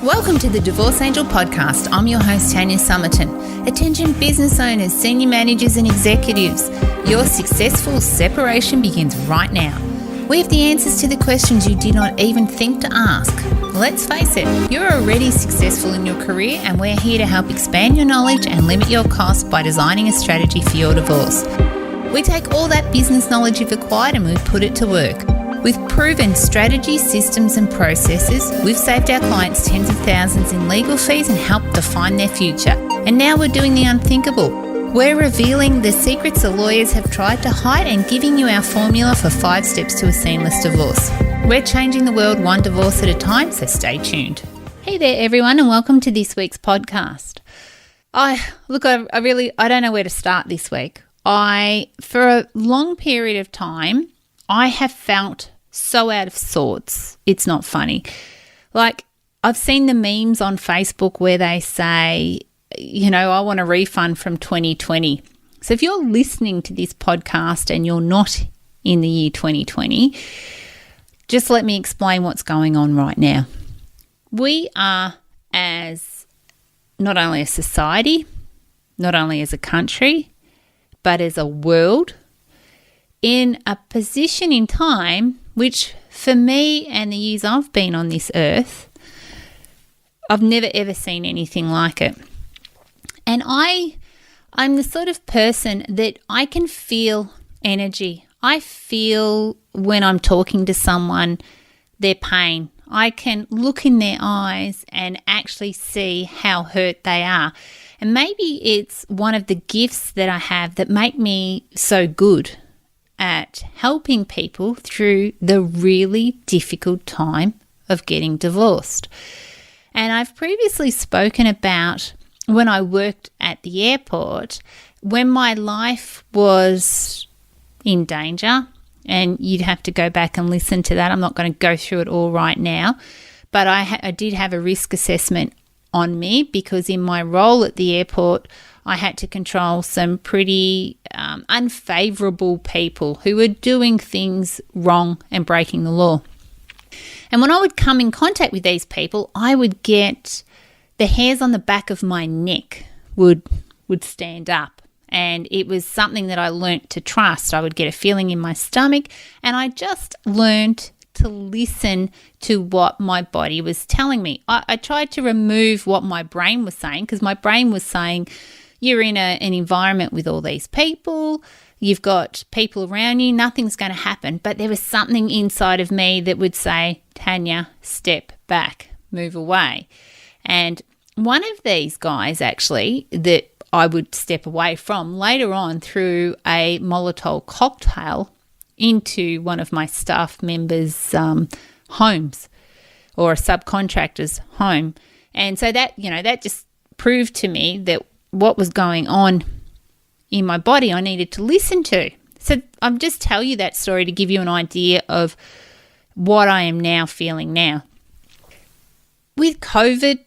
Welcome to the Divorce Angel podcast. I'm your host, Tanya Summerton. Attention business owners, senior managers and executives. Your successful separation begins right now. We have the answers to the questions you did not even think to ask. Let's face it, you're already successful in your career and we're here to help expand your knowledge and limit your costs by designing a strategy for your divorce. We take all that business knowledge you've acquired and we put it to work. With proven strategies, systems and processes, we've saved our clients tens of thousands in legal fees and helped define their future. And now we're doing the unthinkable. We're revealing the secrets the lawyers have tried to hide and giving you our formula for 5 steps to a seamless divorce. We're changing the world one divorce at a time, so stay tuned. Hey there everyone and welcome to this week's podcast. I don't know where to start this week. For a long period of time, I have felt so out of sorts. It's not funny. Like, I've seen the memes on Facebook where they say, I want a refund from 2020. So if you're listening to this podcast and you're not in the year 2020, just let me explain what's going on right now. We are, as not only a society, not only as a country, but as a world, in a position in time which, for me and the years I've been on this earth, I've never ever seen anything like it. And I'm the sort of person that I can feel energy. I feel when I'm talking to someone, their pain. I can look in their eyes and actually see how hurt they are. And maybe it's one of the gifts that I have that make me so good at helping people through the really difficult time of getting divorced. And I've previously spoken about when I worked at the airport, when my life was in danger, and you'd have to go back and listen to that. I'm not going to go through it all right now, but I did have a risk assessment on me because in my role at the airport, I had to control some pretty unfavourable people who were doing things wrong and breaking the law. And when I would come in contact with these people, I would get the hairs on the back of my neck would stand up. And it was something that I learnt to trust. I would get a feeling in my stomach and I just learned to listen to what my body was telling me. I tried to remove what my brain was saying because my brain was saying, you're in an environment with all these people, you've got people around you, nothing's going to happen. But there was something inside of me that would say, Tanya, step back, move away. And one of these guys actually that I would step away from later on threw a Molotov cocktail into one of my staff members' homes or a subcontractor's home. And so that just proved to me that what was going on in my body I needed to listen to. So I'm just tell you that story to give you an idea of what I am now feeling now. With COVID,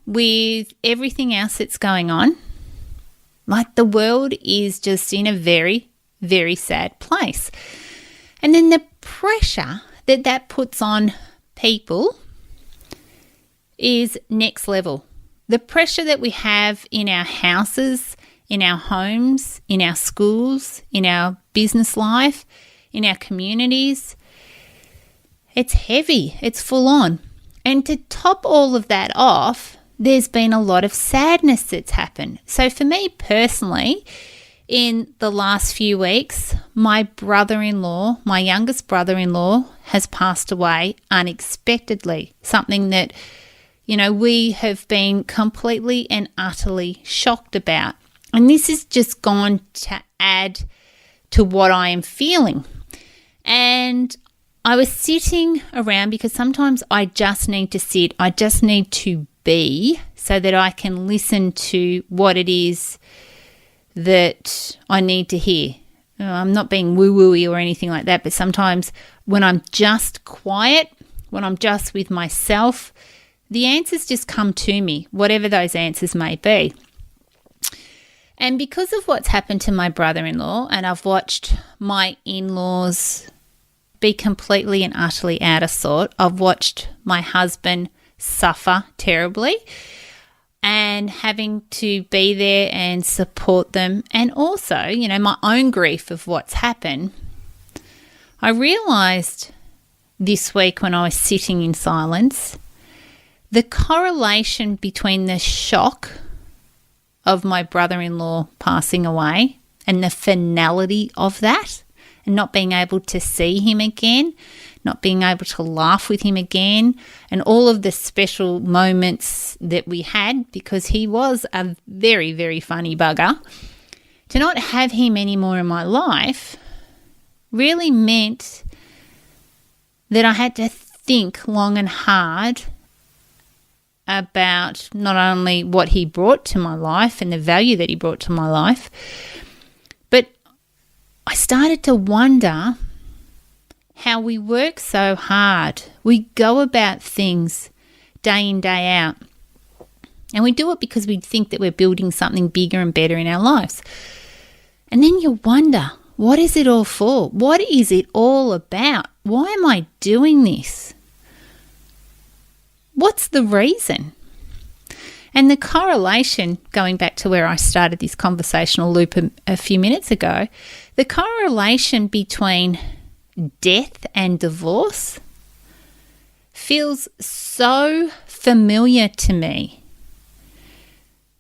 with everything else that's going on, like the world is just in a very, very sad place. And then the pressure that puts on people is next level. The pressure that we have in our houses, in our homes, in our schools, in our business life, in our communities, it's heavy, it's full on. And to top all of that off, there's been a lot of sadness that's happened. So for me personally, in the last few weeks, my brother-in-law, my youngest brother-in-law, has passed away unexpectedly, something that we have been completely and utterly shocked about. And this has just gone to add to what I am feeling. And I was sitting around because sometimes I just need to sit, I just need to be so that I can listen to what it is that I need to hear. I'm not being woo-wooey or anything like that, but sometimes when I'm just quiet, when I'm just with myself, the answers just come to me, whatever those answers may be. And because of what's happened to my brother-in-law, and I've watched my in-laws be completely and utterly out of sort, I've watched my husband suffer terribly, and having to be there and support them, and also, my own grief of what's happened, I realised this week when I was sitting in silence, the correlation between the shock of my brother-in-law passing away and the finality of that, and not being able to see him again, not being able to laugh with him again, and all of the special moments that we had, because he was a very, very funny bugger, to not have him anymore in my life really meant that I had to think long and hard about not only what he brought to my life and the value that he brought to my life, but I started to wonder how we work so hard. We go about things day in, day out, and we do it because we think that we're building something bigger and better in our lives. And then you wonder, what is it all for? What is it all about? Why am I doing this? What's the reason? And the correlation, going back to where I started this conversational loop a few minutes ago, the correlation between death and divorce feels so familiar to me.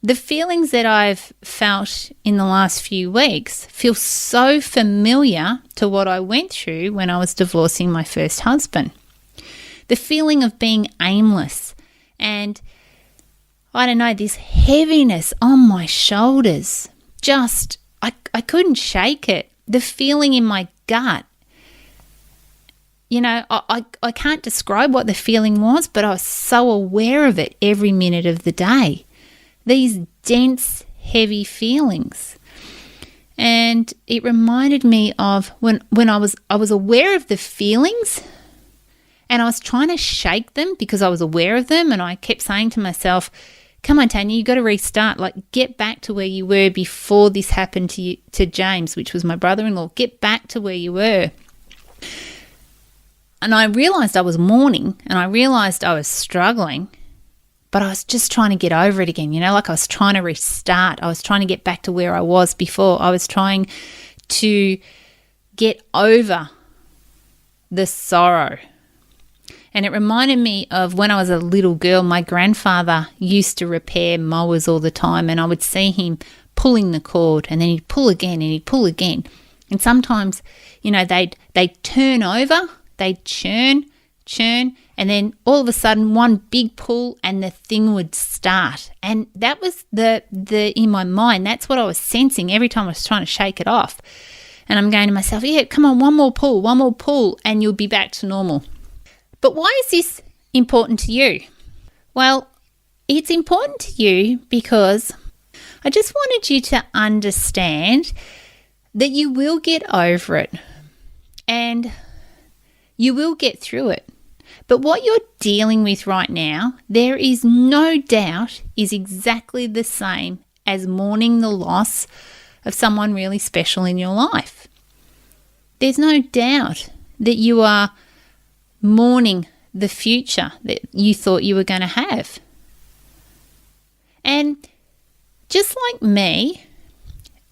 The feelings that I've felt in the last few weeks feel so familiar to what I went through when I was divorcing my first husband. The feeling of being aimless and, I don't know, this heaviness on my shoulders. Just, I couldn't shake it. The feeling in my gut. I can't describe what the feeling was, but I was so aware of it every minute of the day. These dense, heavy feelings. And it reminded me of when I was aware of the feelings, and I was trying to shake them because I was aware of them, and I kept saying to myself, come on, Tanya, you got to restart. Get back to where you were before this happened to James, which was my brother-in-law. Get back to where you were. And I realised I was mourning, and I realised I was struggling, but I was just trying to get over it again. I was trying to restart. I was trying to get back to where I was before. I was trying to get over the sorrow. And it reminded me of when I was a little girl, my grandfather used to repair mowers all the time, and I would see him pulling the cord, and then he'd pull again and he'd pull again. And sometimes, they'd turn over, they'd churn, and then all of a sudden one big pull and the thing would start. And that was the in my mind, that's what I was sensing every time I was trying to shake it off. And I'm going to myself, yeah, come on, one more pull, and you'll be back to normal. But why is this important to you? Well, it's important to you because I just wanted you to understand that you will get over it and you will get through it. But what you're dealing with right now, there is no doubt, is exactly the same as mourning the loss of someone really special in your life. There's no doubt that you are mourning the future that you thought you were going to have. And just like me,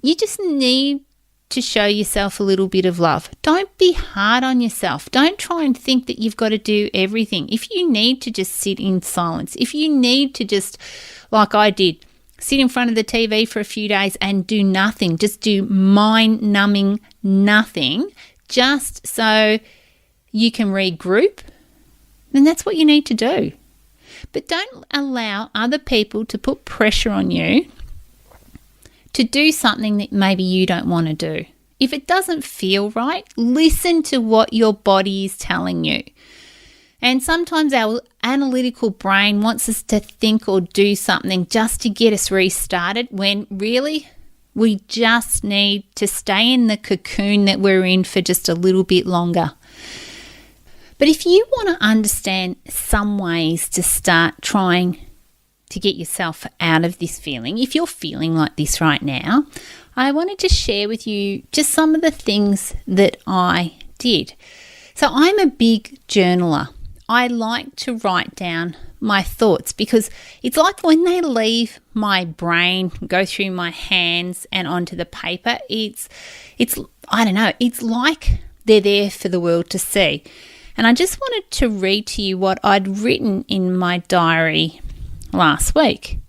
you just need to show yourself a little bit of love. Don't be hard on yourself. Don't try and think that you've got to do everything. If you need to just sit in silence, if you need to just, like I did, sit in front of the TV for a few days and do nothing, just do mind-numbing nothing, just so you can regroup, then that's what you need to do. But don't allow other people to put pressure on you to do something that maybe you don't want to do. If it doesn't feel right, listen to what your body is telling you. And sometimes our analytical brain wants us to think or do something just to get us restarted, when really we just need to stay in the cocoon that we're in for just a little bit longer. But if you want to understand some ways to start trying to get yourself out of this feeling, if you're feeling like this right now, I wanted to share with you just some of the things that I did. So I'm a big journaler. I like to write down my thoughts, because it's like when they leave my brain, go through my hands and onto the paper, it's I don't know, it's like they're there for the world to see. And I just wanted to read to you what I'd written in my diary last week.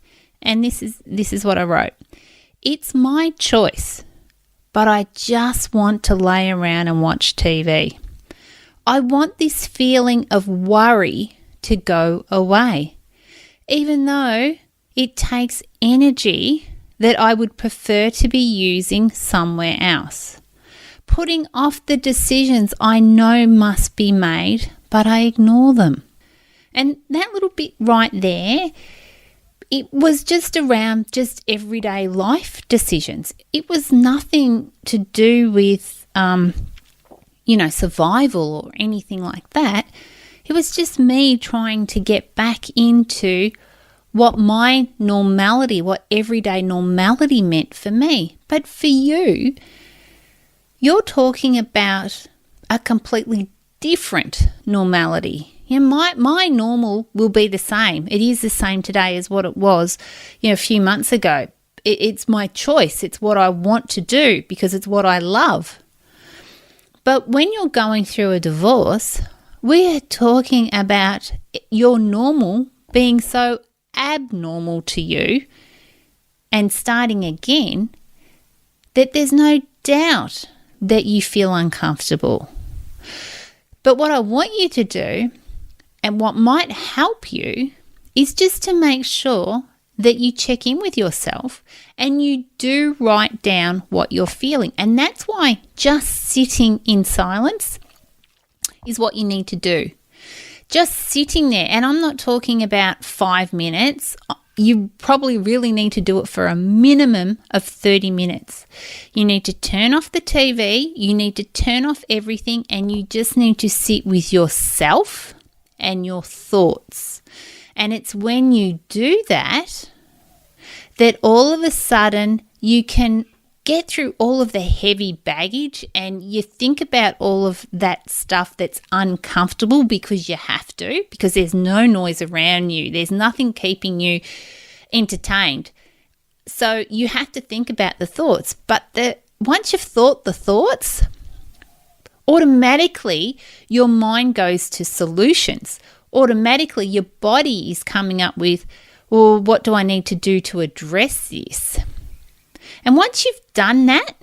And this is what I wrote. It's my choice, but I just want to lay around and watch TV. I want this feeling of worry to go away, even though it takes energy that I would prefer to be using somewhere else. Putting off the decisions I know must be made, but I ignore them. And that little bit right there, it was just around just everyday life decisions. It was nothing to do with, survival or anything like that. It was just me trying to get back into what my normality, what everyday normality meant for me. But for you, you're talking about a completely different normality. My normal will be the same. It is the same today as what it was, a few months ago. It's my choice. It's what I want to do because it's what I love. But when you're going through a divorce, we're talking about your normal being so abnormal to you and starting again that there's no doubt that you feel uncomfortable. But what I want you to do, and what might help you, is just to make sure that you check in with yourself and you do write down what you're feeling. And that's why just sitting in silence is what you need to do. Just sitting there, and I'm not talking about 5 minutes. You probably really need to do it for a minimum of 30 minutes. You need to turn off the TV, you need to turn off everything, and you just need to sit with yourself and your thoughts. And it's when you do that all of a sudden you can get through all of the heavy baggage and you think about all of that stuff that's uncomfortable because you have to, because there's no noise around you. There's nothing keeping you entertained. So you have to think about the thoughts. But once you've thought the thoughts, automatically your mind goes to solutions. Automatically your body is coming up with, well, what do I need to do to address this? And once you've done that,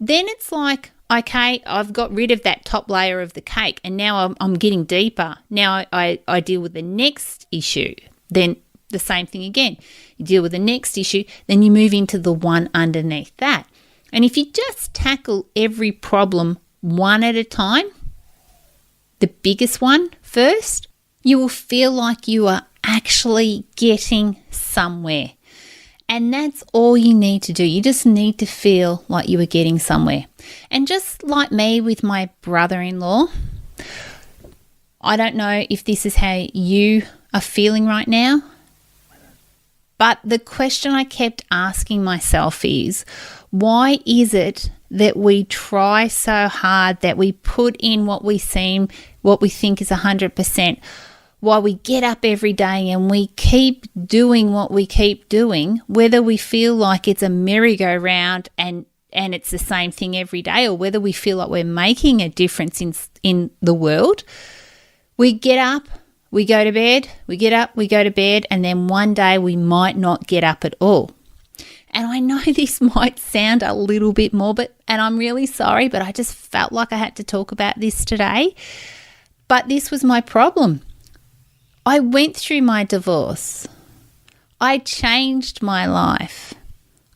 then it's like, okay, I've got rid of that top layer of the cake and now I'm getting deeper. Now I deal with the next issue. Then the same thing again. You deal with the next issue, then you move into the one underneath that. And if you just tackle every problem one at a time, the biggest one first, you will feel like you are actually getting somewhere. And that's all you need to do. You just need to feel like you are getting somewhere. And just like me with my brother-in-law, I don't know if this is how you are feeling right now, but the question I kept asking myself is, why is it that we try so hard, that we put in what we think is 100%, while we get up every day and we keep doing what we keep doing, whether we feel like it's a merry-go-round and it's the same thing every day, or whether we feel like we're making a difference in the world. We get up, we go to bed, we get up, we go to bed, and then one day we might not get up at all. And I know this might sound a little bit morbid, and I'm really sorry, but I just felt like I had to talk about this today. But this was my problem. I went through my divorce. I changed my life.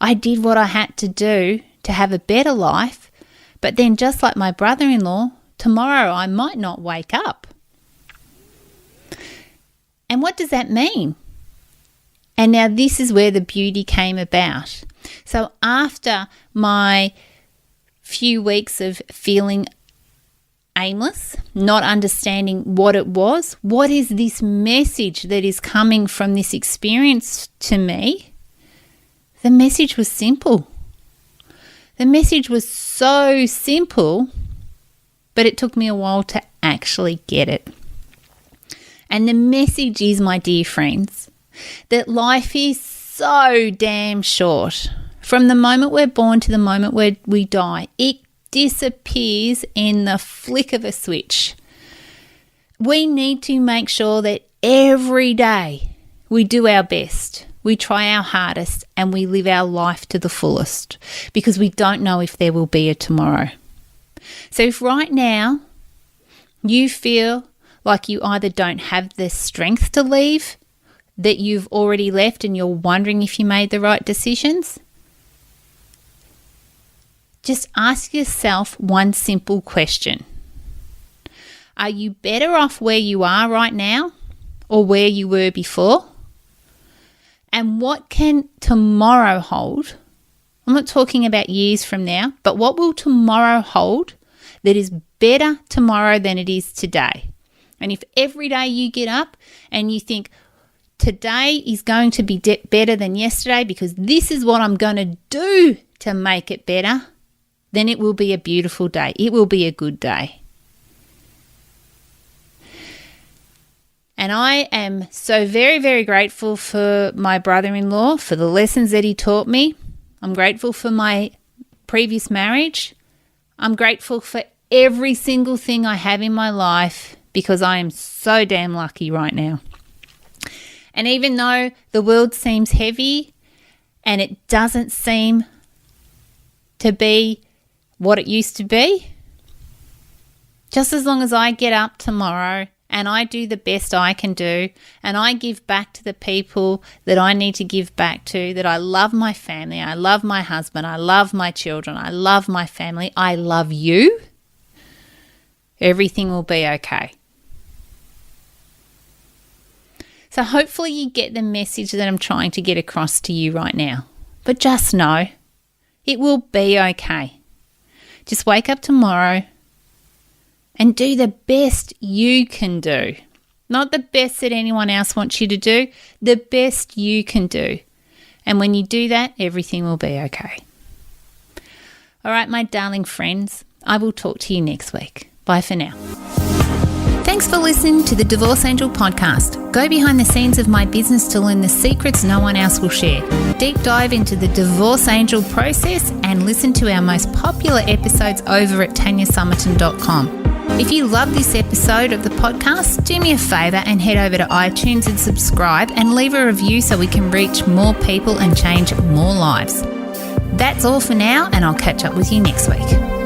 I did what I had to do to have a better life, but then just like my brother-in-law, tomorrow I might not wake up. And what does that mean? And now this is where the beauty came about. So after my few weeks of feeling aimless, not understanding what it was, what is this message that is coming from this experience to me? The message was simple. The message was so simple, but it took me a while to actually get it. And the message is, my dear friends, that life is so damn short. From the moment we're born to the moment where we die, it disappears in the flick of a switch. We need to make sure that every day we do our best, we try our hardest, and we live our life to the fullest, because we don't know if there will be a tomorrow. So if right now you feel like you either don't have the strength to leave, that you've already left and you're wondering if you made the right decisions, just ask yourself one simple question. Are you better off where you are right now or where you were before? And what can tomorrow hold? I'm not talking about years from now, but what will tomorrow hold that is better tomorrow than it is today? And if every day you get up and you think, today is going to be better than yesterday because this is what I'm going to do to make it better, then it will be a beautiful day. It will be a good day. And I am so very, very grateful for my brother-in-law, for the lessons that he taught me. I'm grateful for my previous marriage. I'm grateful for every single thing I have in my life, because I am so damn lucky right now. And even though the world seems heavy and it doesn't seem to be what it used to be, just as long as I get up tomorrow and I do the best I can do and I give back to the people that I need to give back to, that I love my family, I love my husband, I love my children, I love my family, I love you, everything will be okay. So hopefully you get the message that I'm trying to get across to you right now. But just know, it will be okay. Just wake up tomorrow and do the best you can do. Not the best that anyone else wants you to do, the best you can do. And when you do that, everything will be okay. All right, my darling friends, I will talk to you next week. Bye for now. Thanks for listening to the Divorce Angel podcast. Go behind the scenes of my business to learn the secrets no one else will share. Deep dive into the Divorce Angel process and listen to our most popular episodes over at tanyasummerton.com. If you love this episode of the podcast, do me a favour and head over to iTunes and subscribe and leave a review so we can reach more people and change more lives. That's all for now, and I'll catch up with you next week.